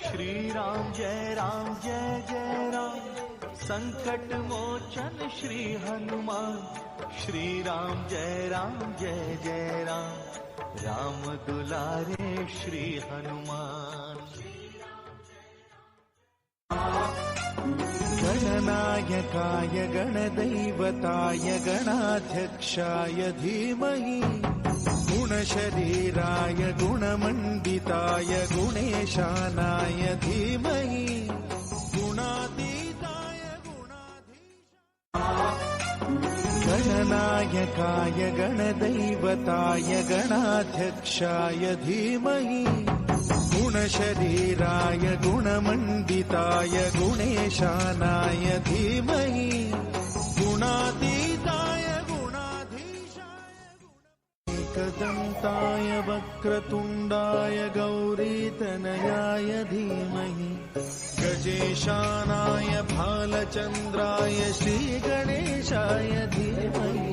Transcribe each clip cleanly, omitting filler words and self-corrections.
श्री राम जय जय राम, संकट मोचन श्री हनुमान। श्री राम जय जय राम, राम दुलारे श्री हनुमान। गणनायकाय गणदैवताय गणाध्यक्षाय धीमहि, गुणशरीराय गुणमण्डिताय गुणेशानाय धीमहि, गुणातीताय गणनायकाय गणदैवताय गणाध्यक्षाय धीमहि, गुणशरीराय गुणमण्डिताय गुणेशानाय धीमहि, गुणातीताय एकदन्ताय वक्रतुण्डाय गौरीतनयाय धीमहि, गजेशानाय भालचन्द्राय श्रीगणेशाय धीमहि।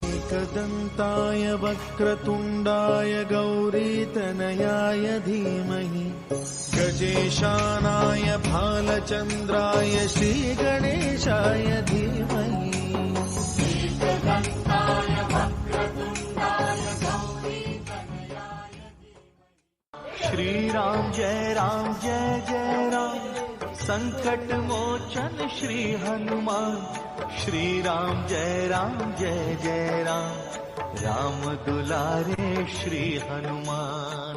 एकदन्ताय वक्रतुण्डाय गौरीतनयाय धीमहि, गजेशानाय भालचन्द्राय श्रीगणेशाय धीमहि। श्री राम जय जय राम, संकट मोचन श्री हनुमान। श्री राम जय जय राम, राम दुलारे श्री हनुमान।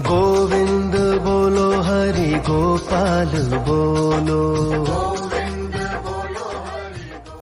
गोविंद बोलो हरि गोपाल बोलो।